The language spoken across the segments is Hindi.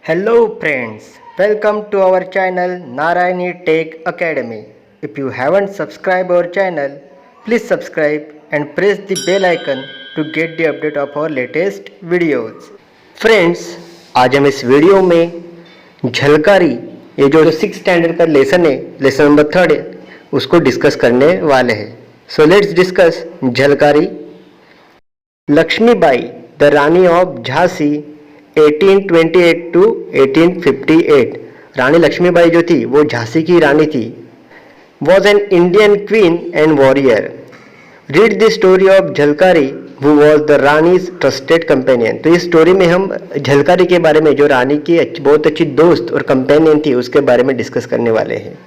Hello friends, welcome to our channel Narayani Tech Academy. If you haven't subscribed our channel, please subscribe and press the bell icon to get the update of our latest videos. Friends, आज हम इस वीडियो में झलकारी ये जो 6 स्टैंडर्ड का लेसन है, लेसन नंबर 3 है, उसको डिस्कस करने वाले हैं. So let's discuss Jhalkari. Lakshmibai the Rani of Jhansi 1828 to 1858. Rani Lakshmibai जो थी वो झांसी की रानी थी. Was an Indian queen and warrior. Read the story of Jhalkari who was the Rani's trusted companion. तो इस स्टोरी में हम झलकारी के बारे में, जो रानी की बहुत अच्छी दोस्त और कंपेनियन थी, उसके बारे में डिस्कस करने वाले हैं.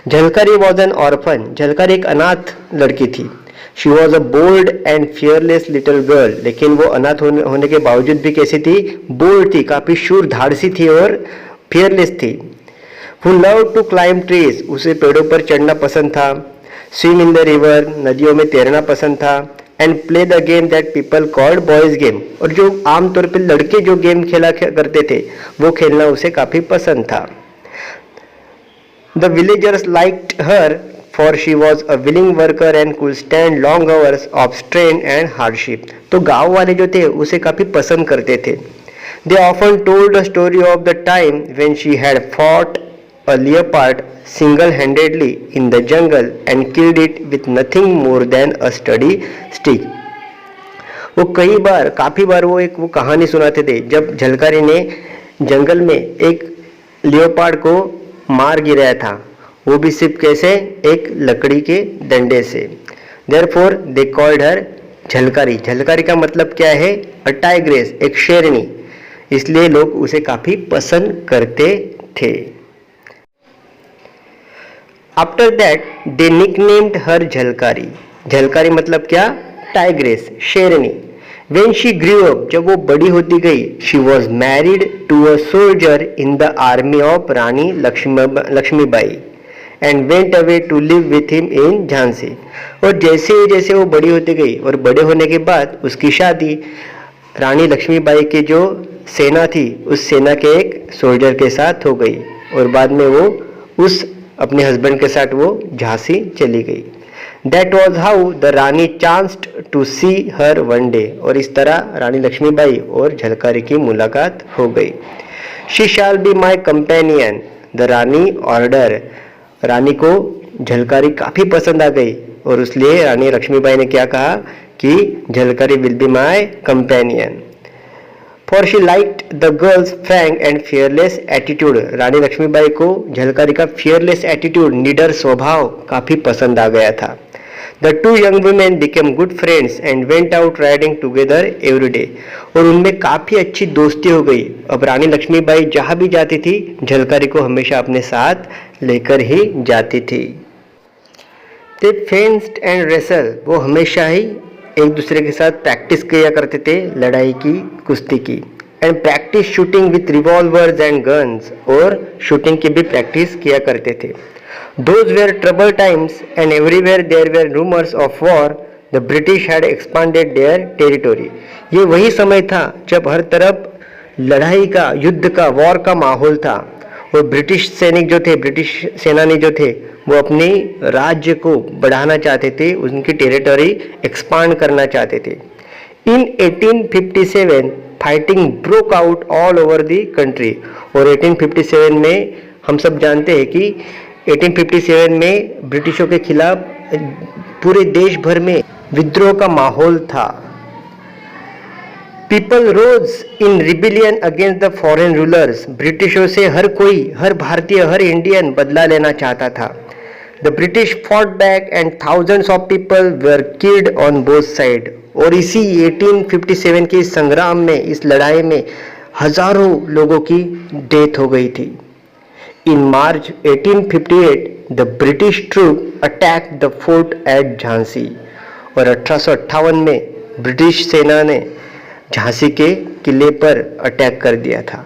Jhalkari was an orphan. Jhalkari एक अनाथ लड़की थी. She was a bold and fearless little girl. लेकिन वो अनाथ होने के बावजूद भी कैसी थी? बोल्ड थी, काफी शूर धाड़सी थी और फियरलेस थी. Who love to climb trees. उसे पेड़ों पर चढ़ना पसंद था. Swim in the river. नदियों में तैरना पसंद था. And play the game that people called boys game. और जो आमतौर पर लड़के जो गेम खेला करते थे वो खेलना उसे काफी पसंद था. The villagers liked her for she was a willing worker and could stand long hours of strain and hardship. तो गांव वाले जो थे उसे काफी पसंद करते थे. They often told a story of the time when she had fought a leopard single-handedly in the jungle and killed it with nothing more than a sturdy stick. वो काफी बार वो कहानी सुनाते थे जब झलकारी ने जंगल में एक लियोपार्ड को मार गिराया था, वो भी सिर्फ कैसे? एक लकड़ी के डंडे से. Therefore they called her Jhalkari. Jhalkari का मतलब क्या है? अ टाइग्रेस, एक शेरनी. इसलिए लोग उसे काफी पसंद करते थे. आफ्टर दैट दे निकनेम्ड हर झलकारी. झलकारी मतलब क्या? टाइग्रेस, शेरनी. When she grew up, जब वो बड़ी होती गई, she was married to a soldier in the army of Rani Lakshmibai and went away to live with him in Jhansi. और जैसे जैसे वो बड़ी होती गई और बड़े होने के बाद उसकी शादी रानी लक्ष्मीबाई की जो सेना थी उस सेना के एक सोल्जर के साथ हो गई और बाद में वो उस अपने हस्बैंड के साथ वो झांसी चली गई. That was how the Rani chanced to see her one day. और इस तरह रानी लक्ष्मीबाई और झलकारी की मुलाकात हो गई. She shall be my companion. The Rani order. रानी को झलकारी काफी पसंद आ गई और इसलिए रानी लक्ष्मीबाई ने क्या कहा कि Jhalkari will be my companion. For she liked the girl's frank and fearless attitude. Rani Lakshmibai को झलकारी का फियरलेस एटीट्यूड, निडर स्वभाव काफी पसंद आ गया था. The two young women became good friends and went out riding together every day. और उनमें काफी अच्छी दोस्ती हो गई. अब रानी लक्ष्मीबाई जहाँ भी जाती थी झलकारी को हमेशा अपने साथ लेकर ही जाती थी. They fenced and wrestled. वो हमेशा ही एक दूसरे के साथ प्रैक्टिस किया करते थे लड़ाई की, कुश्ती की. And practice shooting with revolvers and guns. और शूटिंग की भी प्रैक्टिस किया करते थे. Those were troubled times and everywhere there were rumors of war. The British had expanded their territory. ये वही समय था जब हर तरफ लड़ाई का, युद्ध का, वॉर का माहौल था और ब्रिटिश सैनिक जो थे, ब्रिटिश सेनानी जो थे वो अपने राज्य को बढ़ाना चाहते थे, उनकी टेरिटरी एक्सपांड करना चाहते थे. In 1857 fighting broke out all over the country. और 1857 में हम सब जानते हैं कि 1857 में ब्रिटिशों के खिलाफ पूरे देश भर में विद्रोह का माहौल था. People rose in rebellion against the foreign rulers. ब्रिटिशों से हर कोई, हर भारतीय, हर इंडियन बदला लेना चाहता था. The British fought back and thousands of people were killed on both side. और इसी 1857 के संग्राम में, इस लड़ाई में हजारों लोगों की डेथ हो गई थी. In March 1858, the British troops attacked the fort at Jhansi. और 1858 में ब्रिटिश सेना ने झांसी के किले पर अटैक कर दिया था.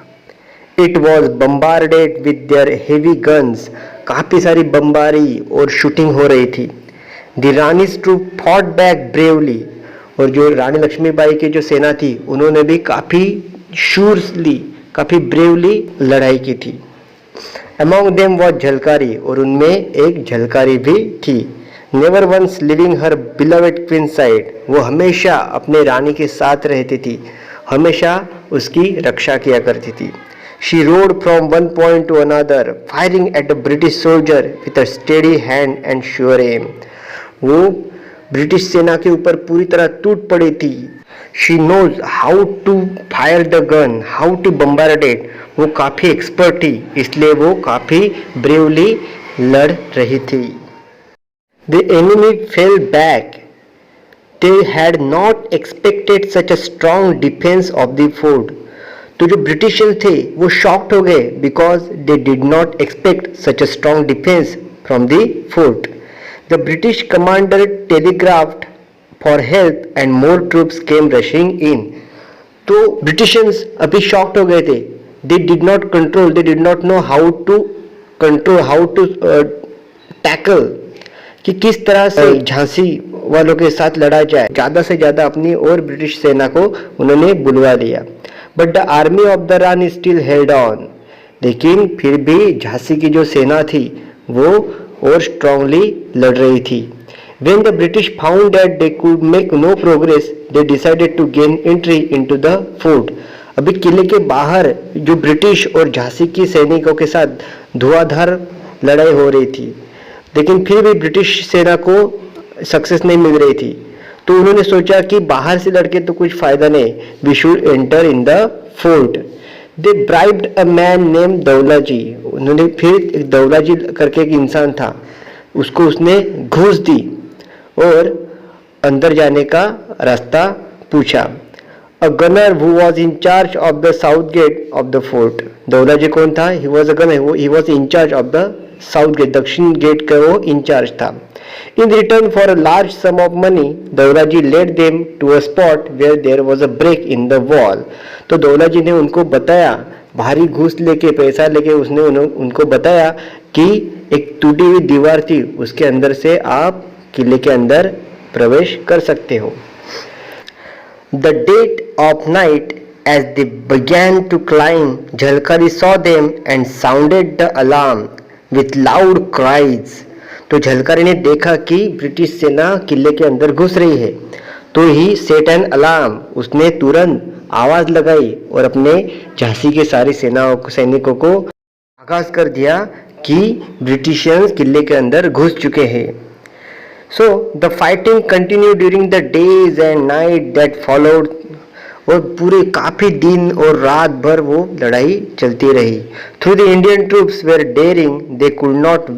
It was bombarded with their heavy guns. काफी सारी बमबारी और शूटिंग हो रही थी. The Rani's troop fought back bravely. और जो रानी लक्ष्मीबाई की जो सेना थी उन्होंने भी काफी शूरली, काफ़ी ब्रेवली लड़ाई की थी। अमॉन्ग देम वॉज झलकारी, और उनमें एक झलकारी भी थी। नेवर वंस लिविंग हर बिलवेड क्वीन साइड, वो हमेशा अपने रानी के साथ रहती थी, हमेशा उसकी रक्षा किया करती थी। She rode from one point to another firing at the British soldier with a steady hand and sure aim, वो ब्रिटिश सेना के ऊपर पूरी तरह टूट पड़ी थी। She knows how to fire the gun, how to bombard it, वो काफ़ी एक्सपर्ट थी, इसलिए वो काफ़ी ब्रेवली लड़ रही थी। The enemy fell back, they had not expected such a strong defence of the fort, तो जो ब्रिटिशर्स थे वो शॉक्ड हो गए because they did not expect such a strong defence from the fort. The British commander telegraphed for help and more troops came rushing in, तो ब्रिटिशर्स अभी शॉक्ड हो गए थे। They did not control, they did not know how to control, how to tackle, कि किस तरह से झांसी वालों के साथ लड़ा जाए। ज़्यादा से ज़्यादा अपनी और ब्रिटिश सेना को उन्होंने बुलवा लिया। But the army of the Rani still held on, लेकिन फिर भी झांसी की जो सेना थी वो और स्ट्रांगली लड़ रही थी। When the British found that they could make no progress, they decided to gain entry into the fort. अभी किले के बाहर जो ब्रिटिश और झांसी की सैनिकों के साथ धुआंधार लड़ाई हो रही थी, लेकिन फिर भी ब्रिटिश सेना को सक्सेस नहीं मिल रही थी, तो उन्होंने सोचा कि बाहर से लड़के तो कुछ फायदा नहीं, we should enter in the fort. They bribed a man name Daula ji, उन्होंने फिर एक दौला जी करके एक इंसान था, उसको उसने घूस दी और अंदर जाने का रास्ता पूछा। A gunner who was in charge of the south gate of the fort, Daula ji कौन था? He was a gunner, he was in charge of the south gate, दक्षिण गेट का वो इंचार्ज था। In return for a large sum of money, दौलाजी led them to a spot where there was a break in the wall. तो दौलाजी ने उनको बताया, भारी घूस लेके पैसा लेके उसने उनको बताया कि एक टूटी हुई दीवार थी, उसके अंदर से आप किले के अंदर प्रवेश कर सकते हो। The dead of night as they began to climb, Jhalkari saw them and sounded the alarm with loud cries. तो झलकारी ने देखा कि ब्रिटिश सेना किले के अंदर घुस रही है, तो ही सेट एन अलार्म, उसने तुरंत आवाज लगाई और अपने झांसी के सारी सैनिकों को आगाज कर दिया कि ब्रिटिशियंस किले के अंदर घुस चुके हैं। So the fighting continue during the days and night that followed, और पूरे काफी दिन और रात भर वो लड़ाई चलती रही। Though the Indian troops were daring, they could not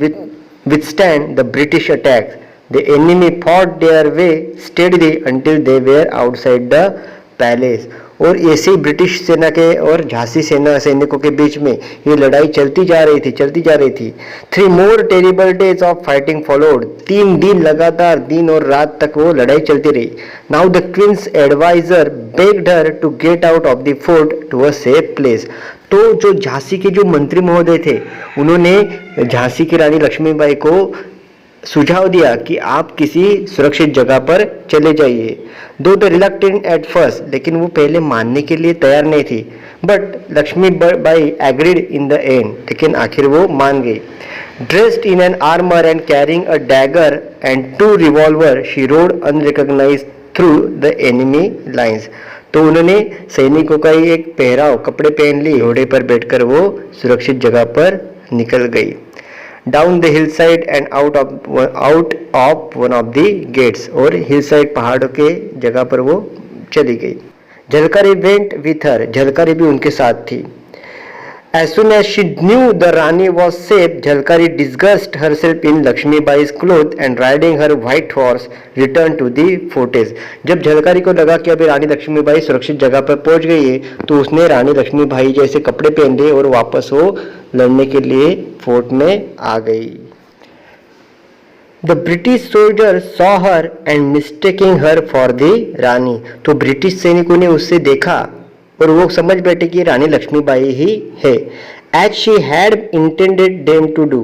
withstand the British attacks. The enemy fought their way steadily until they were outside the palace. और ऐसे ब्रिटिश सेना के और झांसी सेना सैनिकों के बीच में ये लड़ाई चलती जा रही थी। 3 more terrible days of fighting followed. 3 दिन लगातार दिन और रात तक वो लड़ाई चलती रही। Now the queen's advisor begged her to get out of the fort to a safe place. तो जो झांसी के जो मंत्री महोदय थे, उन्होंने झांसी की रानी लक्ष्मीबाई को सुझाव दिया कि आप किसी सुरक्षित जगह पर चले जाइए। दो द रिलक्टेंट एट फर्स्ट, लेकिन वो पहले मानने के लिए तैयार नहीं थी, but Lakshmibai agreed in the end, लेकिन आखिर वो मान गई। Dressed in an armour and carrying a dagger and 2 revolver, she rode unrecognised through the enemy lines. तो उन्होंने सैनिकों का ही एक पहराव, कपड़े पहन ली, घोड़े पर बैठकर वो सुरक्षित जगह पर निकल गई। Down the hill side and out of one of the gates, और हिल साइड पहाड़ों के जगह पर वो चली गई। Jhalkari went with her, Jhalkari भी उनके साथ थी। As soon as she knew the Rani was safe, Jhalkari disguised herself in Lakshmibai's clothes and riding her white horse returned to the fortress. जब झलकारी को लगा कि अभी रानी लक्ष्मीबाई सुरक्षित जगह पर पहुंच गई है, तो उसने रानी लक्ष्मीबाई जैसे कपड़े पहन लिए और वापस वो लड़ने के लिए फोर्ट में आ गई। The British soldiers saw her and mistaking her for the Rani. तो ब्रिटिश सैनिकों ने उससे देखा और वो समझ बैठे कि रानी लक्ष्मीबाई ही है। As she had intended them to do,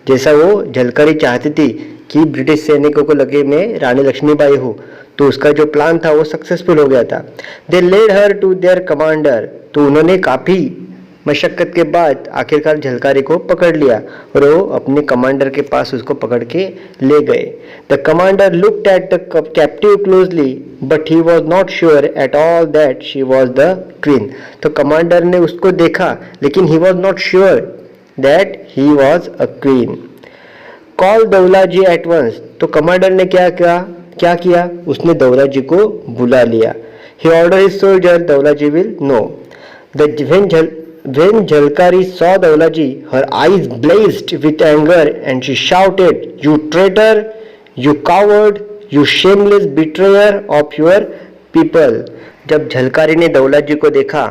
जैसा वो झलकारी चाहती थी कि ब्रिटिश सैनिकों को लगे मैं रानी लक्ष्मीबाई हूँ, तो उसका जो प्लान था वो सक्सेसफुल हो गया था। They led her to their commander, तो उन्होंने काफ़ी मशक्कत के बाद आखिरकार झलकारी को पकड़ लिया और वो अपने कमांडर के पास उसको पकड़ के ले गए। The commander looked at the captive closely but he was not sure at all that she was the queen. तो कमांडर ने उसको देखा लेकिन he was not sure that he was a queen. Call Daulaji at once. तो कमांडर ने क्या किया उसने दौलाजी को बुला लिया। He order his soldier Daulaji will know. When Jhalkari saw Daulaji, her eyes blazed with anger and she shouted, "You traitor! You coward! You shameless betrayer of your people!" जब झलकारी ने दौलाजी को देखा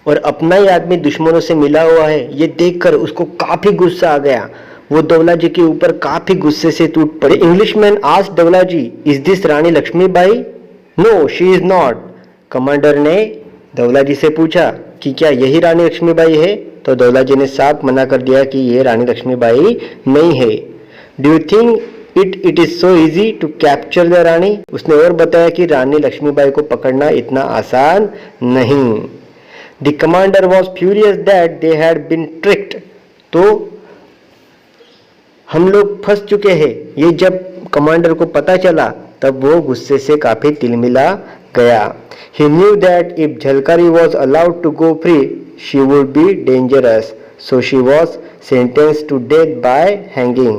और अपना ही आदमी दुश्मनों से मिला हुआ है ये देखकर उसको काफी गुस्सा आ गया। वो दौलाजी के ऊपर काफी गुस्से से टूट पड़े। Englishman asked Daulaji, "is this Rani Lakshmibai?" "No, she is not." Commander ने दौलाजी से पूछा कि क्या यही रानी लक्ष्मीबाई है? तो दौलाजी ने साफ मना कर दिया कि ये रानी लक्ष्मीबाई नहीं है। Do you think it is so easy to capture the Rani? उसने और बताया कि रानी लक्ष्मीबाई को पकड़ना इतना आसान नहीं। The commander was furious that they had been tricked. तो हम लोग फंस चुके हैं। ये जब कमांडर को पता चला तब वो गुस्से से काफी तिलमिला गया। He knew that if Jhalkari was allowed to go free, she would be dangerous, so she was sentenced to death by hanging.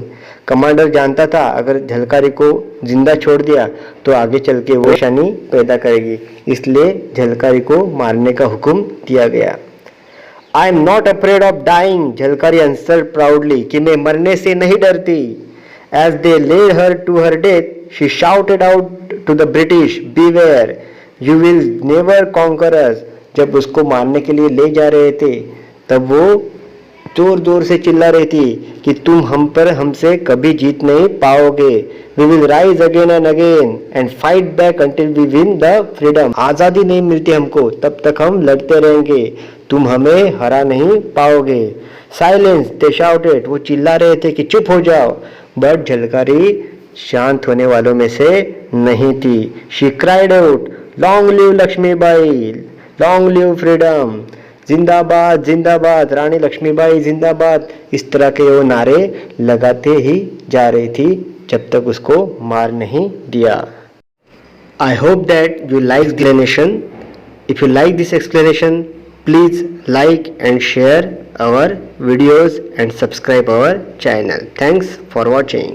Commander जानता था अगर झलकारी को जिंदा छोड़ दिया तो आगे चल के वो परेशानी पैदा करेगी, इसलिए झलकारी को मारने का हुक्म दिया गया। I am not afraid of dying, Jhalkari answered proudly, कि मैं मरने से नहीं डरती। As they led her to her death, she shouted out to the British, "Beware! You will never conquer us." जब उसको मारने के लिए ले जा रहे थे तब वो जोर जोर से चिल्ला रही थी कि तुम हमसे कभी जीत नहीं पाओगे। We will rise again and again and fight back until we win the freedom. आजादी नहीं मिलती हमको तब तक हम लड़ते रहेंगे, तुम हमें हरा नहीं पाओगे। Silence, they shouted. वो चिल्ला रहे थे कि चुप हो जाओ, बट झलकारी शांत होने वालों में से नहीं थी। She cried out, "Long live Lakshmibai, long live freedom, जिंदाबाद जिंदाबाद, रानी लक्ष्मीबाई जिंदाबाद।" इस तरह के वो नारे लगाते ही जा रही थी जब तक उसको मार नहीं दिया। I hope that you like the explanation. If you like this explanation, please like and share our videos and subscribe our channel. Thanks for watching.